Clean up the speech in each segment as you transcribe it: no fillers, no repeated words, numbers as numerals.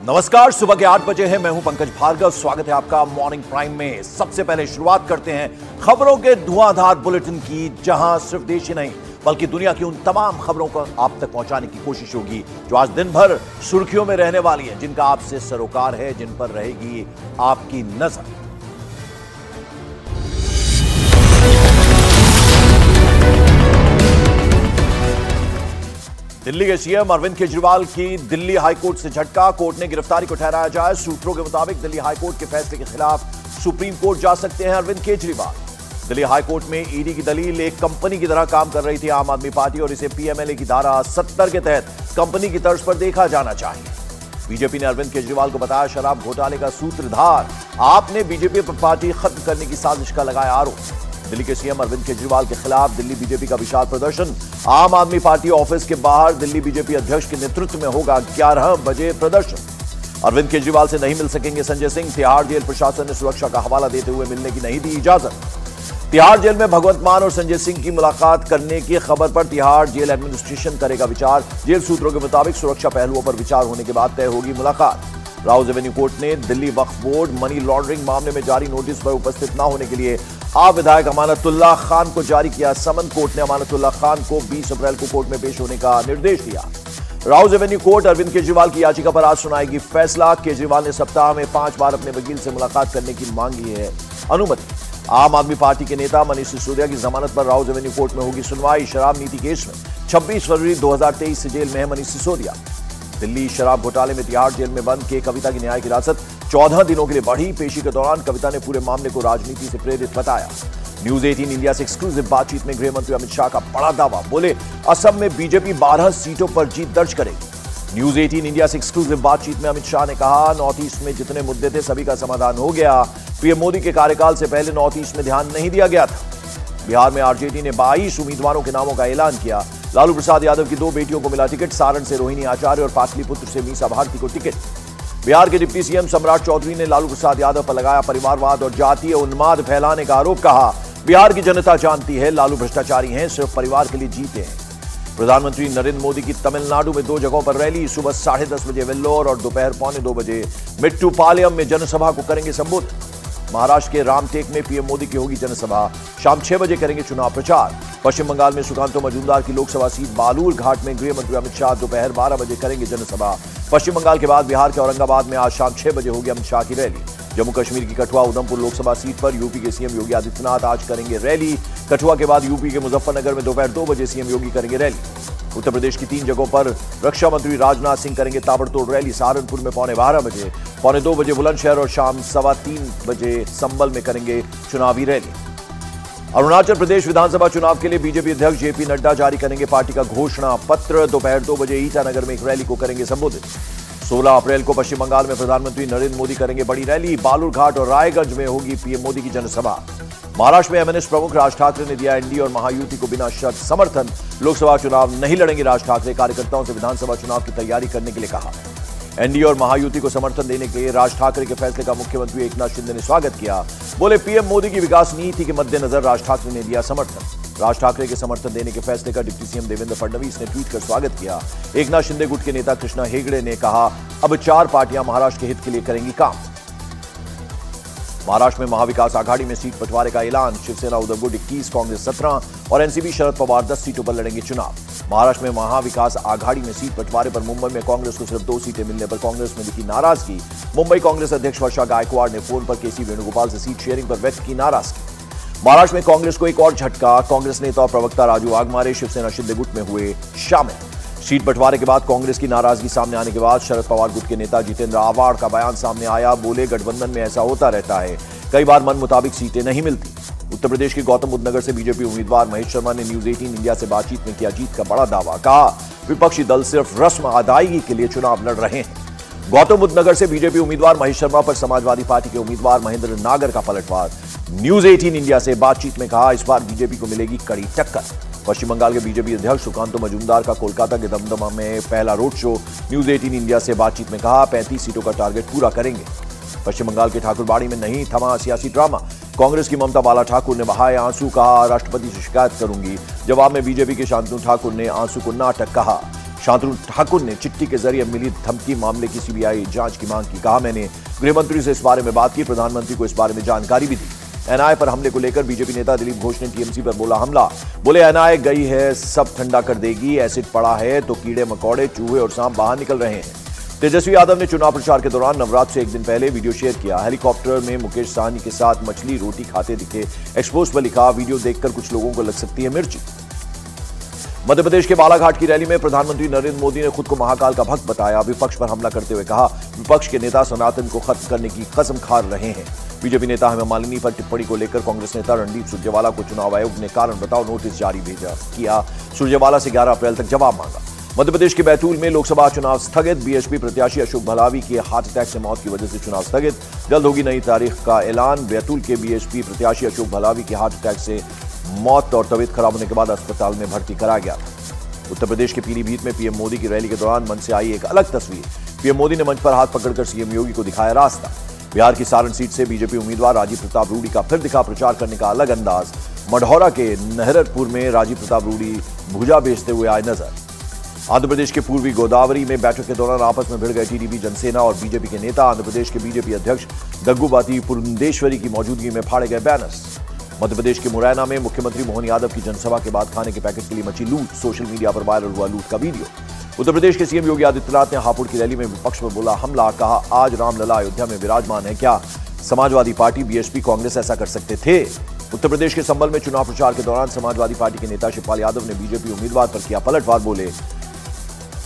नमस्कार, सुबह के 8 बजे हैं। मैं हूं पंकज भार्गव। स्वागत है आपका मॉर्निंग प्राइम में। सबसे पहले शुरुआत करते हैं खबरों के धुआंधार बुलेटिन की, जहां सिर्फ देश ही नहीं बल्कि दुनिया की उन तमाम खबरों को आप तक पहुंचाने की कोशिश होगी जो आज दिन भर सुर्खियों में रहने वाली हैं, जिनका आपसे सरोकार है, जिन पर रहेगी आपकी नजर। दिल्ली के सीएम अरविंद केजरीवाल की दिल्ली हाईकोर्ट से झटका। कोर्ट ने गिरफ्तारी को ठहराया जाए। सूत्रों के मुताबिक दिल्ली हाईकोर्ट के फैसले के खिलाफ सुप्रीम कोर्ट जा सकते हैं अरविंद केजरीवाल। दिल्ली हाईकोर्ट में ईडी की दलील, एक कंपनी की तरह काम कर रही थी आम आदमी पार्टी और इसे पीएमएलए की धारा 70 के तहत कंपनी की तर्ज पर देखा जाना चाहिए। बीजेपी ने अरविंद केजरीवाल को बताया शराब घोटाले का सूत्रधार। आपने बीजेपी पर पार्टी खत्म करने की साजिश का लगाया आरोप। दिल्ली के सीएम अरविंद केजरीवाल के खिलाफ दिल्ली बीजेपी का विशाल प्रदर्शन। आम आदमी पार्टी ऑफिस के बाहर दिल्ली बीजेपी अध्यक्ष के नेतृत्व में होगा 11 बजे प्रदर्शन। अरविंद केजरीवाल से नहीं मिल सकेंगे संजय सिंह। तिहाड़ जेल प्रशासन ने सुरक्षा का हवाला देते हुए मिलने की नहीं दी इजाजत। तिहाड़ जेल में भगवंत मान और संजय सिंह की मुलाकात करने की खबर पर तिहाड़ जेल एडमिनिस्ट्रेशन करेगा विचार। जेल सूत्रों के मुताबिक सुरक्षा पहलुओं पर विचार होने के बाद तय होगी मुलाकात। राउज एवेन्यू कोर्ट ने Delhi Waqf board money laundering मामले में जारी नोटिस पर उपस्थित न होने के लिए आप विधायक अमानतुल्लाह खान को जारी किया समन। कोर्ट ने अमानतुल्लाह खान को 20 अप्रैल को कोर्ट में पेश होने का निर्देश दिया। राउज एवेन्यू कोर्ट अरविंद केजरीवाल की याचिका पर आज सुनाएगी फैसला। केजरीवाल ने सप्ताह में 5 बार अपने वकील से मुलाकात करने की मांगी है अनुमति। आम आदमी पार्टी के नेता मनीष सिसोदिया की जमानत पर राउज एवेन्यू कोर्ट में होगी सुनवाई। शराब नीति केस में 26 फरवरी 2023 से जेल में है मनीष सिसोदिया। दिल्ली शराब घोटाले में तिहाड़ जेल में बंद के कविता की न्यायिक हिरासत 14 दिनों के लिए बढ़ी। पेशी के दौरान कविता ने पूरे मामले को राजनीति से प्रेरित बताया। न्यूज 18 इंडिया से एक्सक्लूसिव बातचीत में गृह मंत्री अमित शाह का बड़ा दावा। बोले असम में बीजेपी 12 सीटों पर जीत दर्ज करेगी। न्यूज 18 इंडिया से एक्सक्लूसिव बातचीत में अमित शाह ने कहा नॉर्थ ईस्ट में जितने मुद्दे थे सभी का समाधान हो गया। पीएम मोदी के कार्यकाल से पहले नॉर्थ ईस्ट में ध्यान नहीं दिया गया था। बिहार में आरजेडी ने 22 उम्मीदवारों के नामों का ऐलान किया। लालू प्रसाद यादव की 2 बेटियों को मिला टिकट। सारण से रोहिणी आचार्य और पाटलिपुत्र से मीसा भारती को टिकट। बिहार के डिप्टी सीएम सम्राट चौधरी ने लालू प्रसाद यादव पर लगाया परिवारवाद और जातीय उन्माद फैलाने का आरोप। कहा बिहार की जनता जानती है लालू भ्रष्टाचारी हैं, सिर्फ परिवार के लिए जीते हैं। प्रधानमंत्री नरेंद्र मोदी की तमिलनाडु में 2 जगहों पर रैली। सुबह 10:30 बजे वेल्लोर और दोपहर 1:45 बजे मेट्टुपालयम में जनसभा को करेंगे संबोधित। महाराष्ट्र के रामटेक में पीएम मोदी की होगी जनसभा। शाम 6 बजे करेंगे चुनाव प्रचार। पश्चिम बंगाल में सुकांतो मजूमदार की लोकसभा सीट बालूर घाट में गृह मंत्री अमित शाह दोपहर 12 बजे करेंगे जनसभा। पश्चिम बंगाल के बाद बिहार के औरंगाबाद में आज शाम 6 बजे होगी अमित शाह की रैली। जम्मू कश्मीर की कठुआ उधमपुर लोकसभा सीट पर यूपी के सीएम योगी आदित्यनाथ आज करेंगे रैली। कठुआ के बाद यूपी के मुजफ्फरनगर में दोपहर 2 बजे सीएम योगी करेंगे रैली। उत्तर प्रदेश की 3 जगहों पर रक्षा मंत्री राजनाथ सिंह करेंगे ताबड़तोड़ रैली। सहारनपुर में 12:15 बजे, 2:45 बजे बुलंदशहर और शाम 3:15 बजे संभल में करेंगे चुनावी रैली। अरुणाचल प्रदेश विधानसभा चुनाव के लिए बीजेपी अध्यक्ष जेपी नड्डा जारी करेंगे पार्टी का घोषणा पत्र। दोपहर 2 बजे ईटानगर में एक रैली को करेंगे संबोधित। 16 अप्रैल को पश्चिम बंगाल में प्रधानमंत्री नरेंद्र मोदी करेंगे बड़ी रैली। बालूरघाट और रायगंज में होगी पीएम मोदी की जनसभा। महाराष्ट्र में एमएनएस प्रमुख राज ठाकरे ने दिया एनडीए और महायुति को बिना शर्त समर्थन। लोकसभा चुनाव नहीं लड़ेंगे राज ठाकरे। कार्यकर्ताओं से विधानसभा चुनाव की तैयारी करने के लिए कहा। एनडीए और महायुति को समर्थन देने के लिए राज ठाकरे के फैसले का मुख्यमंत्री एकनाथ शिंदे ने स्वागत किया। बोले पीएम मोदी की विकास नीति के मद्देनजर राज ठाकरे ने दिया समर्थन। राज ठाकरे के समर्थन देने के फैसले का डिप्टी सीएम देवेंद्र फडणवीस ने ट्वीट कर स्वागत किया। एकनाथ शिंदे गुट के नेता कृष्णा हेगड़े ने कहा अब 4 पार्टियां महाराष्ट्र के हित के लिए करेंगी काम। महाराष्ट्र में महाविकास आघाड़ी में सीट बंटवारे का ऐलान। शिवसेना उद्धव गुट 21, कांग्रेस 17 और एनसीपी शरद पवार 10 सीटों पर लड़ेंगे चुनाव। महाराष्ट्र में महाविकास आघाड़ी में सीट बंटवारे पर मुंबई में कांग्रेस को सिर्फ 2 सीटें मिलने पर कांग्रेस में दिखी नाराजगी। मुंबई कांग्रेस अध्यक्ष वर्षा गायकवाड़ ने फोन पर केसी वेणुगोपाल से सीट शेयरिंग पर व्यक्त की नाराजगी। महाराष्ट्र में कांग्रेस को एक और झटका। कांग्रेस नेता और प्रवक्ता राजू वाघमारे शिवसेना शिंदे गुट में हुए शामिल। सीट बंटवारे के बाद कांग्रेस की नाराजगी सामने आने के बाद शरद पवार गुट के नेता जितेंद्र आवाड़ का बयान सामने आया। बोले गठबंधन में ऐसा होता रहता है, कई बार मन मुताबिक सीटें नहीं मिलती। उत्तर प्रदेश के गौतम बुद्ध नगर से बीजेपी उम्मीदवार महेश शर्मा ने न्यूज 18 इंडिया से बातचीत में किया जीत का बड़ा दावा। कहा विपक्षी दल सिर्फ रस्म अदायगी के लिए चुनाव लड़ रहे हैं। गौतम बुद्ध नगर से बीजेपी उम्मीदवार महेश शर्मा पर समाजवादी पार्टी के उम्मीदवार महेंद्र नागर का पलटवार। न्यूज 18 इंडिया से बातचीत में कहा इस बार बीजेपी को मिलेगी कड़ी टक्कर। पश्चिम बंगाल के बीजेपी अध्यक्ष सुकांतो मजूमदार का कोलकाता के दमदमा में पहला रोड शो। न्यूज 18 इंडिया से बातचीत में कहा 35 सीटों का टारगेट पूरा करेंगे। पश्चिम बंगाल के ठाकुरबाड़ी में नहीं थमा सियासी ड्रामा। कांग्रेस की ममता बाला ठाकुर ने बहाए आंसू। कहा राष्ट्रपति से शिकायत करूंगी। जवाब में बीजेपी के शांतनु ठाकुर ने आंसू को नाटक कहा। शांतनु ठाकुर ने चिट्ठी के जरिए मिली धमकी मामले की सीबीआई जांच की मांग की। कहा, मैंने गृह मंत्री से इस बारे में बात की, प्रधानमंत्री को इस बारे में जानकारी भी दी। एनआईए पर हमले को लेकर बीजेपी नेता दिलीप घोष ने टीएमसी पर बोला हमला। बोले, एनआईए गई है, सब ठंडा कर देगी, एसिड पड़ा है तो कीड़े मकोड़े चूहे और सांप बाहर निकल रहे हैं। तेजस्वी यादव ने चुनाव प्रचार के दौरान नवरात्र से एक दिन पहले वीडियो शेयर किया। हेलीकॉप्टर में मुकेश सहनी के साथ मछली रोटी खाते दिखे। एक्सपोज पर लिखा, वीडियो देखकर कुछ लोगों को लग सकती है मिर्ची। मध्य प्रदेश के बालाघाट की रैली में प्रधानमंत्री नरेंद्र मोदी ने खुद को महाकाल का भक्त बताया। विपक्ष पर हमला करते हुए कहा, विपक्ष के नेता सनातन को खत्म करने की कसम खा रहे हैं। बीजेपी नेता हेमा मालिनी पर टिप्पणी को लेकर कांग्रेस नेता रणदीप सुरजेवाला को चुनाव आयोग ने कारण बताओ नोटिस जारी किया। सुरजेवाला से 11 अप्रैल तक जवाब मांगा। मध्य प्रदेश के बैतूल में लोकसभा चुनाव स्थगित। बीएसपी प्रत्याशी अशोक भलावी की हार्ट अटैक से मौत की वजह से चुनाव स्थगित। जल्द होगी नई तारीख का ऐलान। बैतूल के बीएसपी प्रत्याशी अशोक भलावी की हार्ट अटैक से मौत और तबीयत खराब होने के बाद अस्पताल में भर्ती कराया गया। उत्तर प्रदेश के पीलीभीत में पीएम मोदी की रैली के दौरान मंच से आई एक अलग तस्वीर। पीएम मोदी ने मंच पर हाथ पकड़कर सीएम योगी को दिखाया रास्ता। बिहार की सारण सीट से बीजेपी उम्मीदवार राजीव प्रताप रूडी का फिर दिखा प्रचार करने का अलग अंदाज। मढ़ौरा के नहरतपुर में राजीव प्रताप रूडी भुजा बेचते हुए आए नजर। आंध्र प्रदेश के पूर्वी गोदावरी में बैठक के दौरान आपस में भिड़ गए टीडीपी, जनसेना और बीजेपी के नेता। आंध्र प्रदेश के बीजेपी अध्यक्ष दग्गुबाती पुरंदेश्वरी की मौजूदगी में फाड़े गए बैनर्स। मध्य प्रदेश के मुरैना में मुख्यमंत्री मोहन यादव की जनसभा के बाद खाने के पैकेट के लिए मची लूट। सोशल मीडिया पर वायरल हुआ लूट का वीडियो। उत्तर प्रदेश के सीएम योगी आदित्यनाथ ने हापुड़ की रैली में विपक्ष पर बोला हमला। कहा, आज रामलला अयोध्या में विराजमान है, क्या समाजवादी पार्टी, बीएसपी, कांग्रेस ऐसा कर सकते थे? उत्तर प्रदेश के संभल में चुनाव प्रचार के दौरान समाजवादी पार्टी के नेता शिवपाल यादव ने बीजेपी उम्मीदवार पर किया पलटवार। बोले,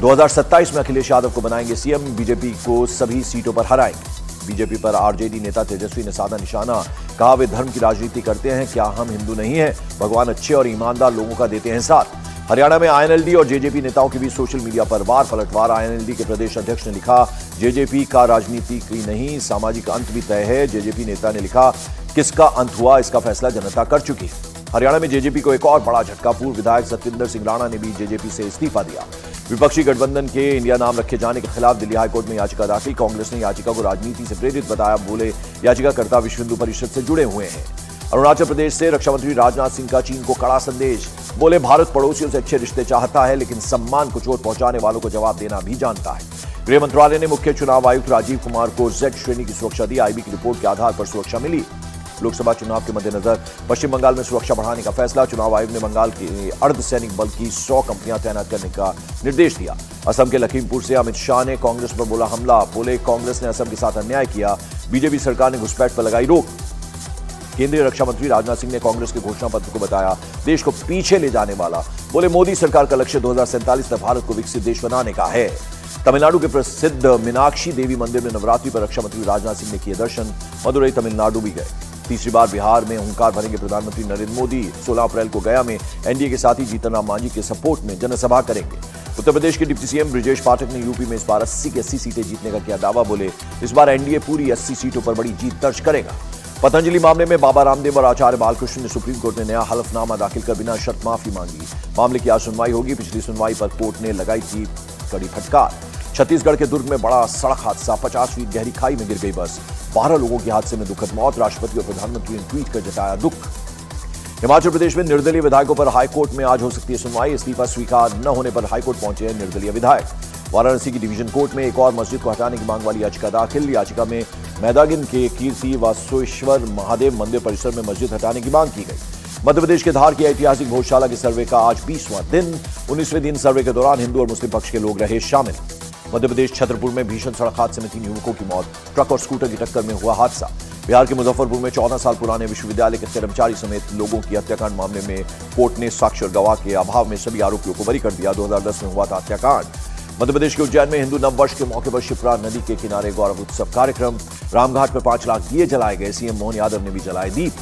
2027 में अखिलेश यादव को बनाएंगे सीएम, बीजेपी को सभी सीटों पर हराएंगे। बीजेपी पर आरजेडी नेता तेजस्वी ने साधा निशाना। कहा, वे धर्म की राजनीति करते हैं, क्या हम हिंदू नहीं हैं? भगवान अच्छे और ईमानदार लोगों का देते हैं साथ। हरियाणा में आईएनएलडी और जेजेपी नेताओं के बीच सोशल मीडिया पर वार पलटवार। आईएनएलडी के प्रदेश अध्यक्ष ने लिखा, जेजेपी का राजनीति की नहीं, सामाजिक अंत भी तय है। जेजेपी नेता ने लिखा, किसका अंत हुआ इसका फैसला जनता कर चुकी है। हरियाणा में जेजेपी को एक और बड़ा झटका। पूर्व विधायक सत्येंद्र सिंह राणा ने भी जेजेपी से इस्तीफा दिया। विपक्षी गठबंधन के इंडिया नाम रखे जाने के खिलाफ दिल्ली हाईकोर्ट में याचिका दाखिल। कांग्रेस ने याचिका को राजनीति से प्रेरित बताया। बोले, याचिकाकर्ता विश्व हिंदू परिषद से जुड़े हुए हैं। अरुणाचल प्रदेश से रक्षा मंत्री राजनाथ सिंह का चीन को कड़ा संदेश। बोले, भारत पड़ोसियों से अच्छे रिश्ते चाहता है, लेकिन सम्मान को चोट पहुंचाने वालों को जवाब देना भी जानता है। गृह मंत्रालय ने मुख्य चुनाव आयुक्त राजीव कुमार को जेड श्रेणी की सुरक्षा दी। आईबी की रिपोर्ट के आधार पर सुरक्षा मिली। लोकसभा चुनाव के मद्देनजर पश्चिम बंगाल में सुरक्षा बढ़ाने का फैसला। चुनाव आयोग ने बंगाल के अर्धसैनिक बल की 100 कंपनियां तैनात करने का निर्देश दिया। असम के लखीमपुर से अमित शाह ने कांग्रेस पर बोला हमला। बोले, कांग्रेस ने असम के साथ अन्याय किया, बीजेपी सरकार ने घुसपैठ पर लगाई रोक। केंद्रीय रक्षा मंत्री राजनाथ सिंह ने कांग्रेस के घोषणा पत्र को बताया देश को पीछे ले जाने वाला। बोले, मोदी सरकार का लक्ष्य 2047 तक भारत को विकसित देश बनाने का है। तमिलनाडु के प्रसिद्ध मीनाक्षी देवी मंदिर में नवरात्रि पर रक्षा मंत्री राजनाथ सिंह ने किए दर्शन। मदुरई तमिलनाडु भी गए। तीसरी बार बिहार में हुंकार भरेंगे प्रधानमंत्री नरेंद्र मोदी। 16 अप्रैल को गया में एनडीए के साथी जीतन राम मांझी के सपोर्ट में जनसभा करेंगे। उत्तर प्रदेश के डिप्टी सीएम ब्रिजेश पाठक ने यूपी में इस बार 80 की 80 सीटें जीतने का किया दावा। बोले, इस बार एनडीए पूरी 80 सीटों पर बड़ी जीत दर्ज करेगा। पतंजलि मामले में बाबा रामदेव और आचार्य बालकृष्ण ने सुप्रीम कोर्ट में नया हलफनामा दाखिल कर बिना शर्त माफी मांगी। मामले की आज सुनवाई होगी। पिछली सुनवाई पर कोर्ट ने लगाई थी कड़ी फटकार। छत्तीसगढ़ के दुर्ग में बड़ा सड़क हादसा। 50 फीट गहरी खाई में गिर गई बस। 12 लोगों की हादसे में दुखद मौत। राष्ट्रपति और प्रधानमंत्री ने ट्वीट कर जताया दुख। हिमाचल प्रदेश में निर्दलीय विधायकों पर हाईकोर्ट में आज हो सकती है सुनवाई। इस्तीफा स्वीकार न होने पर हाईकोर्ट पहुंचे हैं निर्दलीय विधायक। वाराणसी की डिवीजन कोर्ट में एक और मस्जिद को हटाने की मांग वाली याचिका दाखिल। याचिका में मैदागिन के कीर्ति वासुएश्वर महादेव मंदिर परिसर में मस्जिद हटाने की मांग की गई। मध्य प्रदेश के धार की ऐतिहासिक भोजशाला के सर्वे का आज 20वां दिन। 19वें दिन सर्वे के दौरान हिंदू और मुस्लिम पक्ष के लोग रहे शामिल। मध्य प्रदेश छतरपुर में भीषण सड़क हादसे में 3 युवकों की मौत। ट्रक और स्कूटर की टक्कर में हुआ हादसा। बिहार के मुजफ्फरपुर में 14 साल पुराने विश्वविद्यालय के कर्मचारी समेत लोगों की हत्याकांड मामले में कोर्ट ने साक्ष्य और गवाह के अभाव में सभी आरोपियों को बरी कर दिया। 2010 में हुआ था हत्याकांड। मध्य प्रदेश के उज्जैन में हिंदू नववर्ष के मौके पर शिप्रा नदी के किनारे गौरव उत्सव कार्यक्रम। रामघाट पर 5 लाख दिए जलाए गए। सीएम मोहन यादव ने भी जलाए दीप।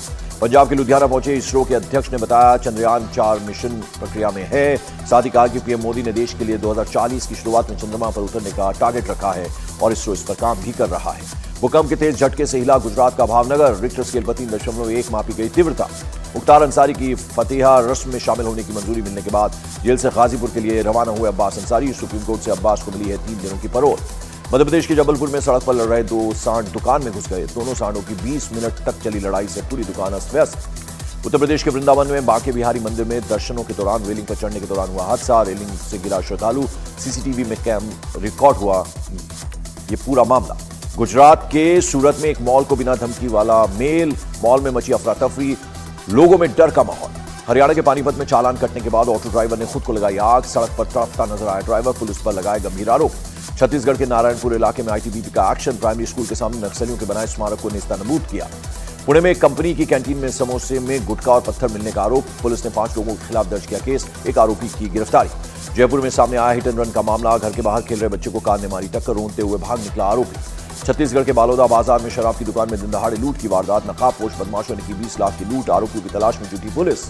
पंजाब के लुधियाना पहुंचे इसरो के अध्यक्ष ने बताया चंद्रयान 4 मिशन प्रक्रिया में है। साथ ही कहा कि पीएम मोदी ने देश के लिए 2040 की शुरुआत में चंद्रमा पर उतरने का टारगेट रखा है और इसरो इस पर काम भी कर रहा है। भूकंप के तेज झटके से हिला गुजरात का भावनगर। रिक्टर स्केल पर 3.1 मापी गई तीव्रता। मुख्तार अंसारी की फतेहा रस्म में शामिल होने की मंजूरी मिलने के बाद जेल से गाजीपुर के लिए रवाना हुए अब्बास अंसारी। सुप्रीम कोर्ट से अब्बास को मिली है 3 दिनों की पैरोल। मध्य प्रदेश के जबलपुर में सड़क पर लड़ रहे 2 सांड दुकान में घुस गए। दोनों सांडों की 20 मिनट तक चली लड़ाई से पूरी दुकान अस्त व्यस्त। उत्तर प्रदेश के वृंदावन में बांके बिहारी मंदिर में दर्शनों के दौरान रेलिंग पर चढ़ने के दौरान हुआ हादसा। रेलिंग से गिरा श्रद्धालु, सीसीटीवी में रिकॉर्ड हुआ ये पूरा मामला। गुजरात के सूरत में एक मॉल को बिना धमकी वाला मेल, मॉल में मची अफरा तफरी, लोगों में डर का माहौल। हरियाणा के पानीपत में चालान कटने के बाद ऑटो ड्राइवर ने खुद को लगाई आग, सड़क पर तड़पता नजर आया ड्राइवर, पुलिस पर लगाए गंभीर आरोप। छत्तीसगढ़ के नारायणपुर इलाके में आईटीबीपी का एक्शन, प्राइमरी स्कूल के सामने नक्सलियों के बनाए स्मारक को नेस्तनाबूद किया। पुणे में एक कंपनी की कैंटीन में समोसे में गुटखा और पत्थर मिलने का आरोप, पुलिस ने 5 लोगों के खिलाफ दर्ज किया केस, एक आरोपी की गिरफ्तारी। जयपुर में सामने आया हिट एंड रन का मामला, घर के बाहर खेल रहे बच्चे को कार ने मारी टक्कर, रोते हुए भाग निकला आरोपी। छत्तीसगढ़ के बालोदा बाजार में शराब की दुकान में दिन दहाड़े लूट की वारदात, नकाबपोश बदमाशों ने की 20 लाख की लूट, आरोपियों की तलाश में जुटी पुलिस।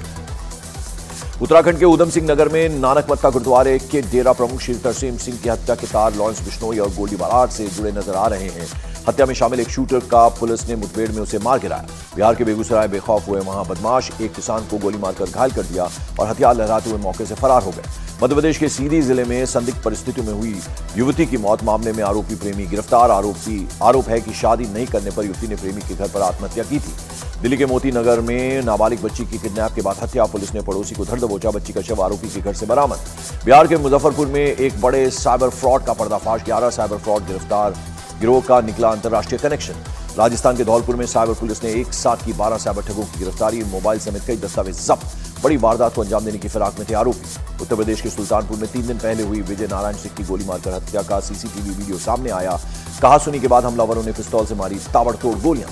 उत्तराखंड के उधम सिंह नगर में नानकमत्ता गुरुद्वारे के डेरा प्रमुख श्री तरसेम सिंह की हत्या के तार लॉरेंस बिश्नोई और गोल्डी बारात से जुड़े नजर आ रहे हैं। हत्या में शामिल एक शूटर का पुलिस ने मुठभेड़ में उसे मार गिराया। बिहार के बेगूसराय बेखौफ हुए वहां बदमाश एक किसान को गोली मारकर घायल कर दिया और हथियार लहराते हुए मौके से फरार हो गए। मध्य प्रदेश के सीधी जिले में संदिग्ध परिस्थितियों में हुई युवती की मौत मामले में आरोपी प्रेमी गिरफ्तार। आरोप है कि शादी नहीं करने पर युवती ने प्रेमी के घर पर आत्महत्या की थी। दिल्ली के मोती नगर में नाबालिग बच्ची की किडनैप के बाद हत्या, पुलिस ने पड़ोसी को धर दबोचा, बच्ची का शव आरोपी के घर से बरामद। बिहार के मुजफ्फरपुर में एक बड़े साइबर फ्रॉड का पर्दाफाश, 11 साइबर फ्रॉड गिरफ्तार, गिरोह का निकला अंतर्राष्ट्रीय कनेक्शन। राजस्थान के धौलपुर में साइबर पुलिस ने एक साथ की 12 साइबर ठगों की गिरफ्तारी, मोबाइल समेत कई दस्तावेज जब्त, बड़ी वारदात को अंजाम देने की फिराक में थे आरोपी। उत्तर प्रदेश के सुल्तानपुर में 3 दिन पहले हुई विजय नारायण सिंह की गोली मारकर हत्या का सीसीटीवी वीडियो सामने आया। कहासुनी के बाद हमलावरों ने पिस्तौल से मारी ताबड़तोड़ गोलियां।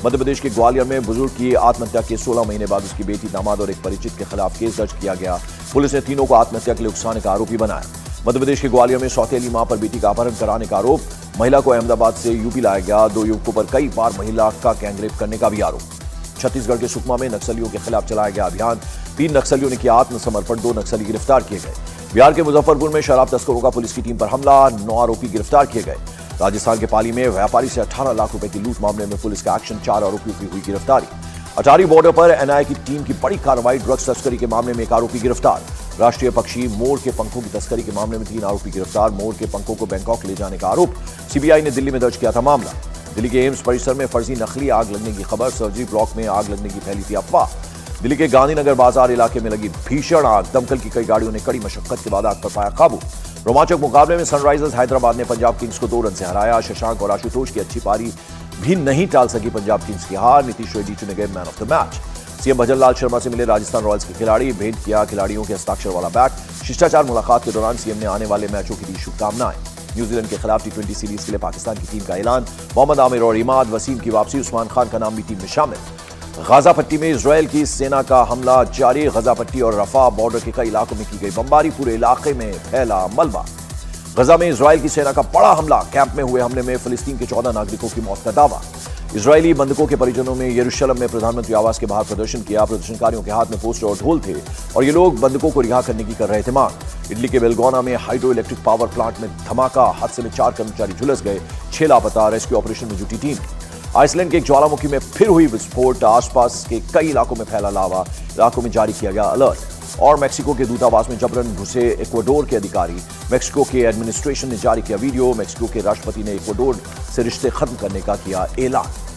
मध्य प्रदेश के ग्वालियर में बुजुर्ग की आत्महत्या के 16 महीने बाद उसकी बेटी, दामाद और एक परिचित के खिलाफ केस दर्ज किया गया। पुलिस ने तीनों को आत्महत्या के लिए उकसाने का आरोपी बनाया। मध्य प्रदेश के ग्वालियर में सौतेली मां पर बेटी का अपहरण कराने का आरोप, महिला को अहमदाबाद से यूपी लाया गया। 2 युवकों पर कई बार महिला का गैंगरेप करने का भी आरोप। छत्तीसगढ़ के सुकमा में नक्सलियों के खिलाफ चलाया गया अभियान, 3 नक्सलियों ने किया आत्मसमर्पण, 2 नक्सली गिरफ्तार किए गए। बिहार के मुजफ्फरपुर में शराब तस्करों का पुलिस की टीम पर हमला, 9 आरोपी गिरफ्तार किए गए। राजस्थान के पाली में व्यापारी से 18 लाख रुपए की लूट मामले में पुलिस का एक्शन, 4 आरोपियों की हुई गिरफ्तारी। अटारी बॉर्डर पर एनआईए की टीम की बड़ी कार्रवाई, ड्रग्स तस्करी के मामले में एक आरोपी गिरफ्तार। राष्ट्रीय पक्षी मोर के पंखों की तस्करी के मामले में 3 आरोपी गिरफ्तार, मोर के पंखों को बैंकॉक ले जाने का आरोप, सीबीआई ने दिल्ली में दर्ज किया था मामला। दिल्ली के एम्स परिसर में फर्जी नकली आग लगने की खबर, सर्जरी ब्लॉक में आग लगने की फैली थी अफवाह। दिल्ली के गांधीनगर बाजार इलाके में लगी भीषण आग, दमकल की कई गाड़ियों ने कड़ी मशक्कत के बाद आग पर पाया काबू। रोमांचक मुकाबले में सनराइजर्स हैदराबाद ने पंजाब किंग्स को 2 रन से हराया। शशांक और आशुतोष की अच्छी पारी भी नहीं टाल सकी पंजाब किंग्स की हार, नीतीश रेड्डी चुने गए man of the match. CM Bhajanlal Sharma से मिले राजस्थान रॉयल्स के खिलाड़ी, भेंट किया खिलाड़ियों के हस्ताक्षर वाला बैट। शिष्टाचार मुलाकात के दौरान सीएम ने आने वाले मैचों की दी शुभकामनाएं। न्यूजीलैंड के खिलाफ T20 सीरीज के लिए पाकिस्तान की टीम का ऐलान, मोहम्मद आमिर और इमाद वसीम की वापसी, उस्मान खान का नाम भी टीम में शामिल। गाजा पट्टी में इजरायल की सेना का हमला जारी, गाजा पट्टी और रफा बॉर्डर के कई इलाकों में की गई बमबारी, पूरे इलाके में फैला मलबा। गजा में इजरायल की सेना का बड़ा हमला, कैंप में हुए हमले में फिलिस्तीन के 14 नागरिकों की मौत का दावा। इजरायली बंधकों के परिजनों में यरूशलेम में प्रधानमंत्री आवास के बाहर प्रदर्शन किया, प्रदर्शनकारियों के हाथ में पोस्टर और ढोल थे और ये लोग बंधकों को रिहा करने की कर रहे थे मांग। इटली के बेलगोना में हाइड्रो इलेक्ट्रिक पावर प्लांट में धमाका, हादसे में 4 कर्मचारी झुलस गए, 6 लापता, रेस्क्यू ऑपरेशन में जुटी टीम। आइसलैंड के एक ज्वालामुखी में फिर हुई विस्फोट, आसपास के कई इलाकों में फैला लावा, इलाकों में जारी किया गया अलर्ट। और मेक्सिको के दूतावास में जबरन घुसे इक्वाडोर के अधिकारी, मेक्सिको के एडमिनिस्ट्रेशन ने जारी किया वीडियो, मेक्सिको के राष्ट्रपति ने इक्वाडोर से रिश्ते खत्म करने का किया ऐलान।